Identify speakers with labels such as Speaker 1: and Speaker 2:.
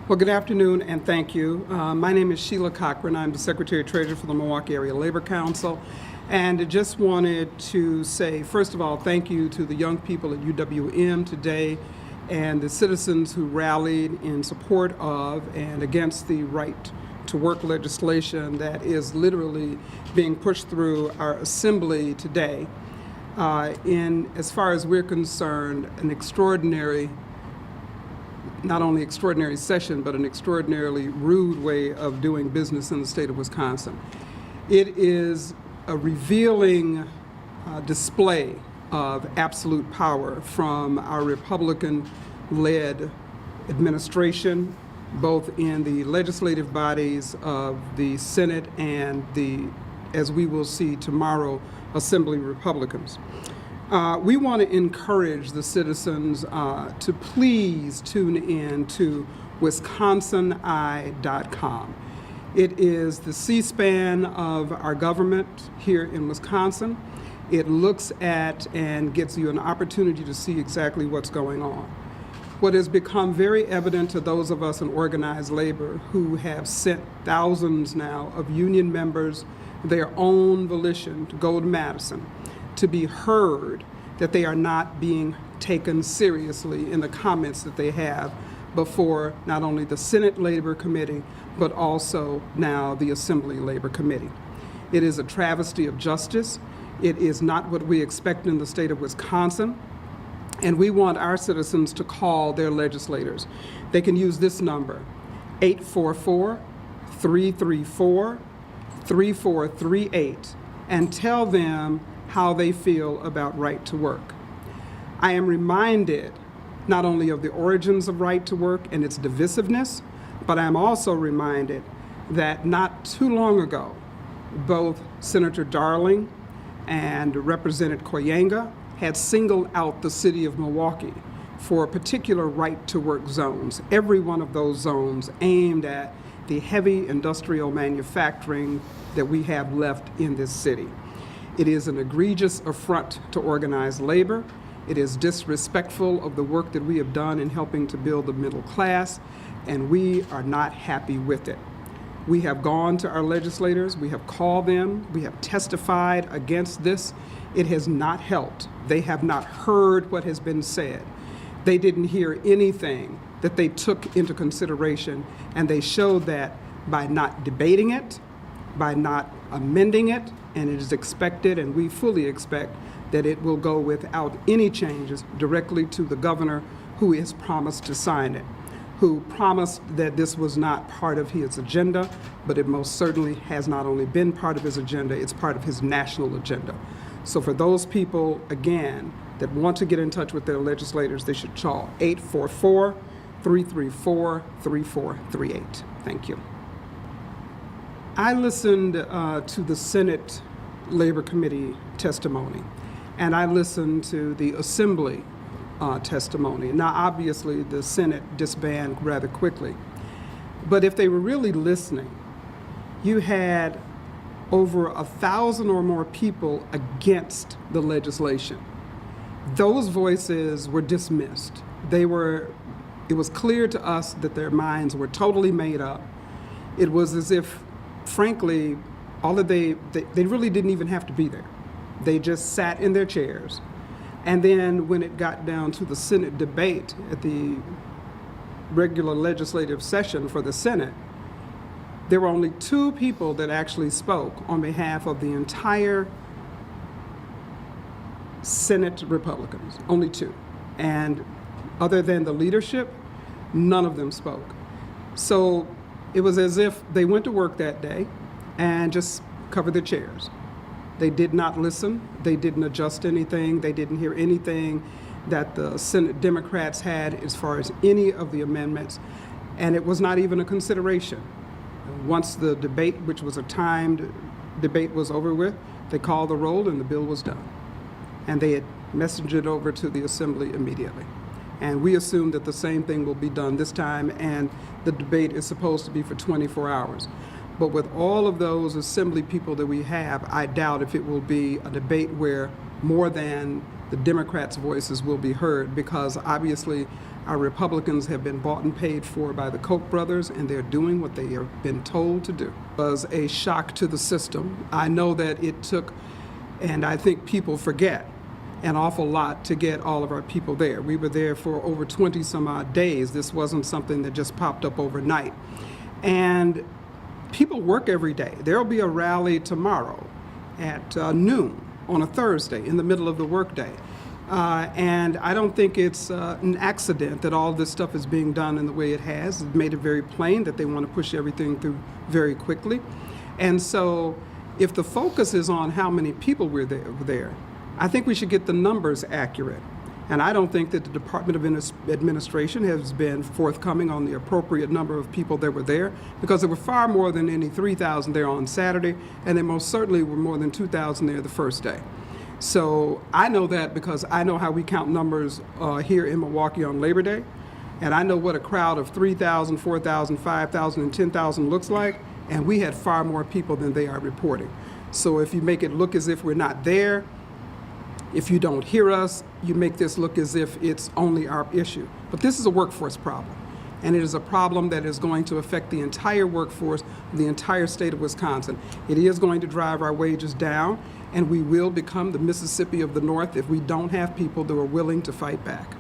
Speaker 1: Well, good afternoon and thank you. My name is Sheila Cochran. I'm the Secretary-Treasurer for the Milwaukee Area Labor Council. And I just wanted to say, first of all, thank you to the young people at UWM today and the citizens who rallied in support of and against the right to work legislation that is literally being pushed through our assembly today. As far as we're concerned, an extraordinary, not only extraordinary session, but an extraordinarily rude way of doing business in the state of Wisconsin. It is a revealing display of absolute power from our Republican-led administration, both in the legislative bodies of the Senate and the, as we will see tomorrow, Assembly Republicans. We want to encourage the citizens to please tune in to wisconsini.com. It is the C-SPAN of our government here in Wisconsin. It looks at and gives you an opportunity to see exactly what's going on. What has become very evident to those of us in organized labor who have sent thousands now of union members their own volition to go to Madison, to be heard, that they are not being taken seriously in the comments that they have before not only the Senate Labor Committee, but also now the Assembly Labor Committee. It is a travesty of justice. It is not what we expect in the state of Wisconsin. And we want our citizens to call their legislators. They can use this number, 844-334-3438, and tell them how they feel about right to work. I am reminded not only of the origins of right to work and its divisiveness, but I'm also reminded that not too long ago, both Senator Darling and Representative Koyenga had singled out the city of Milwaukee for particular right to work zones. Every one of those zones aimed at the heavy industrial manufacturing that we have left in this city. It is an egregious affront to organized labor. It is disrespectful of the work that we have done in helping to build the middle class, and we are not happy with it. We have gone to our legislators, we have called them, we have testified against this. It has not helped. They have not heard what has been said. They didn't hear anything that they took into consideration, and they showed that by not debating it, by not amending it, and it is expected, and we fully expect, that it will go without any changes directly to the governor who has promised to sign it, who promised that this was not part of his agenda, but it most certainly has not only been part of his agenda, it's part of his national agenda. So for those people, again, that want to get in touch with their legislators, they should call 844-334-3438. Thank you. I listened to the Senate Labor Committee testimony, and I listened to the Assembly testimony. Now, obviously, the Senate disbanded rather quickly, but if they were really listening, you had over 1,000 or more people against the legislation. Those voices were dismissed. It was clear to us that their minds were totally made up. It was as if, frankly, they really didn't even have to be there. They just sat in their chairs. And then when it got down to the Senate debate at the regular legislative session for the Senate, there were only 2 people that actually spoke on behalf of the entire Senate Republicans, only 2. And other than the leadership, none of them spoke. So it was as if they went to work that day and just covered their chairs. They did not listen. They didn't adjust anything. They didn't hear anything that the Senate Democrats had as far as any of the amendments. And it was not even a consideration. Once the debate, which was a timed debate, was over with, they called the roll and the bill was done. And they had messaged it over to the Assembly immediately. And we assume that the same thing will be done this time, and the debate is supposed to be for 24 hours. But with all of those Assembly people that we have, I doubt if it will be a debate where more than the Democrats' voices will be heard, because obviously our Republicans have been bought and paid for by the Koch brothers, and they're doing what they have been told to do. It was a shock to the system. I know that it took, and I think people forget, an awful lot to get all of our people there. We were there for over 20 some odd days. This wasn't something that just popped up overnight. And people work every day. There'll be a rally tomorrow at noon on a Thursday in the middle of the workday. And I don't think it's an accident that all this stuff is being done in the way it has. It made it very plain that they want to push everything through very quickly. And so if the focus is on how many people were there, I think we should get the numbers accurate. And I don't think that the Department of Administration has been forthcoming on the appropriate number of people that were there, because there were far more than any 3,000 there on Saturday, and there most certainly were more than 2,000 there the first day. So I know that because I know how we count numbers here in Milwaukee on Labor Day, and I know what a crowd of 3,000, 4,000, 5,000, and 10,000 looks like, and we had far more people than they are reporting. So if you make it look as if we're not there, if you don't hear us, you make this look as if it's only our issue. But this is a workforce problem, and it is a problem that is going to affect the entire workforce of the entire state of Wisconsin. It is going to drive our wages down, and we will become the Mississippi of the North if we don't have people that are willing to fight back.